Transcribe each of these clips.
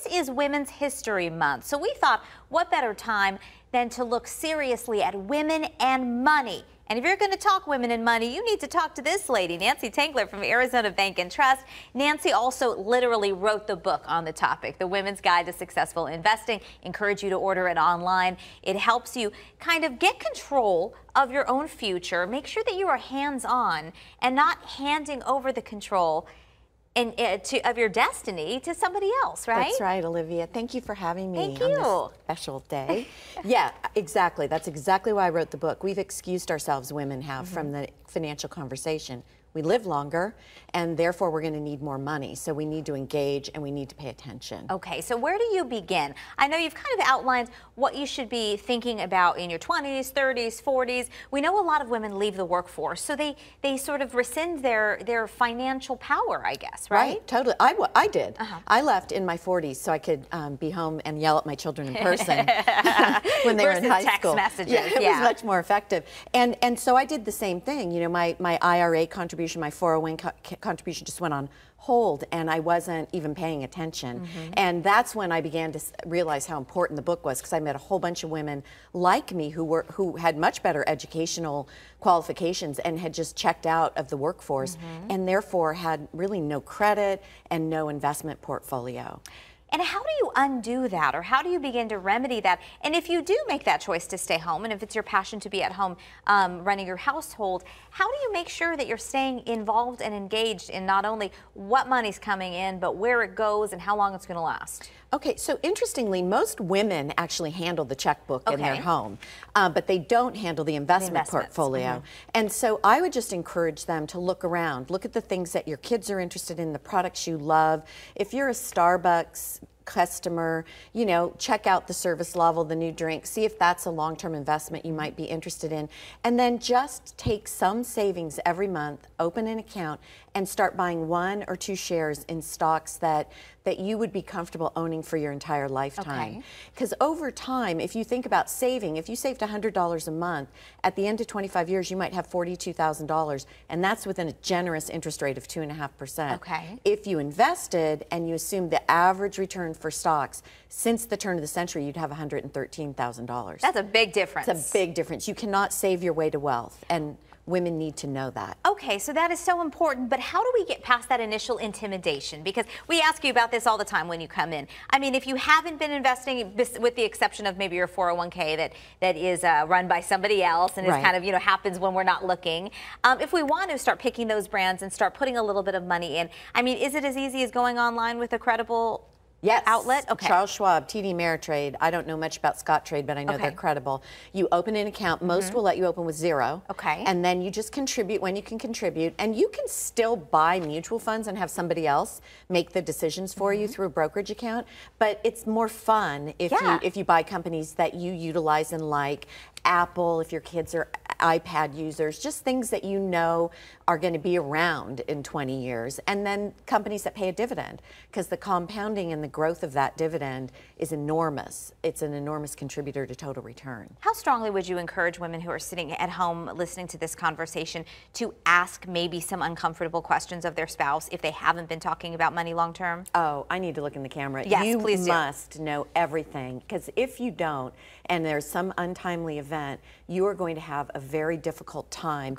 This is Women's History Month, so we thought what better time than to look seriously at women and money. And if you're going to talk women and money, you need to talk to this lady, Nancy Tengler from Arizona Bank and Trust. Nancy also literally wrote the book on the topic, The Women's Guide to Successful Investing. Encourage you to order it online. It helps you kind of get control of your own future. Make sure that you are hands-on and not handing over the control of your destiny to somebody else, right? That's right, Olivia. Thank you for having me Thank on you. this special day. Yeah, exactly. That's exactly why I wrote the book. We've excused ourselves, women have, from the financial conversation. We live longer, and therefore we're going to need more money. So we need to engage and we need to pay attention. Okay, so where do you begin? I know you've kind of outlined what you should be thinking about in your 20s, 30s, 40s. We know a lot of women leave the workforce, so they sort of rescind their financial power, I guess, right? Right, totally. I did. I left in my 40s so I could be home and yell at my children in person when they were in high text school. Messages. Yeah, it was much more effective. And so I did the same thing. You know, my IRA contribution, my 401 contribution just went on hold, and I wasn't even paying attention. And that's when I began to realize how important the book was, because I met a whole bunch of women like me who had much better educational qualifications and had just checked out of the workforce and therefore had really no credit and no investment portfolio. And how do you undo that, or how do you begin to remedy that? And if you do make that choice to stay home, and if it's your passion to be at home running your household, how do you make sure that you're staying involved and engaged in not only what money's coming in, but where it goes and how long it's going to last? Okay, so interestingly, most women actually handle the checkbook in their home, but they don't handle the investment portfolio. And so I would just encourage them to look around, look at the things that your kids are interested in, the products you love. If you're a Starbucks customer, you know, check out the service level, the new drink, see if that's a long-term investment you might be interested in, and then just take some savings every month, open an account, and start buying 1 or 2 shares in stocks that you would be comfortable owning for your entire lifetime. Because over time, if you think about saving, if you saved $100 a month, at the end of 25 years, you might have $42,000, and that's within a generous interest rate of 2.5%. If you invested and you assumed the average return for stocks since the turn of the century, you'd have $113,000. That's a big difference. It's a big difference. You cannot save your way to wealth, and women need to know that. Okay, so that is so important, but how do we get past that initial intimidation? Because we ask you about this all the time when you come in. I mean, if you haven't been investing, with the exception of maybe your 401k that is run by somebody else and is kind of, you know, happens when we're not looking. If we want to start picking those brands and start putting a little bit of money in, I mean, is it as easy as going online with a credible outlet? Charles Schwab, TD Ameritrade. I don't know much about Scottrade, but I know they're credible. You open an account. Most will let you open with 0. And then you just contribute when you can contribute. And you can still buy mutual funds and have somebody else make the decisions for you through a brokerage account. But it's more fun if you buy companies that you utilize and like. Apple, if your kids are iPad users, just things that you know are going to be around in 20 years. And then companies that pay a dividend, because the compounding and the growth of that dividend is enormous. It's an enormous contributor to total return. How strongly would you encourage women who are sitting at home listening to this conversation to ask maybe some uncomfortable questions of their spouse if they haven't been talking about money long term? Oh, I need to look in the camera. Yes, please do. You must know everything, because if you don't, and there's some untimely event, you are going to have a very difficult time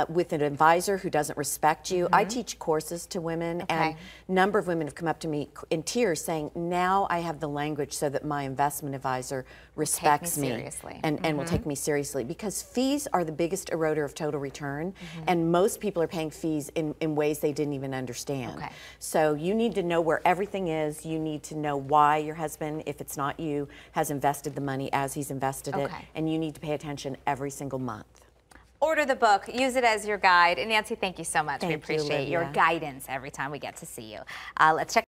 with an advisor who doesn't respect you. I teach courses to women, and a number of women have come up to me in tears saying, now I have the language so that my investment advisor respects me and will take me seriously, because fees are the biggest eroder of total return, and most people are paying fees in ways they didn't even understand. So you need to know where everything is. You need to know why your husband, if it's not you, has invested the money as he's invested it, and you need to pay attention every single month. Order the book, use it as your guide. And Nancy, thank you so much. We appreciate you, your guidance every time we get to see you. Let's check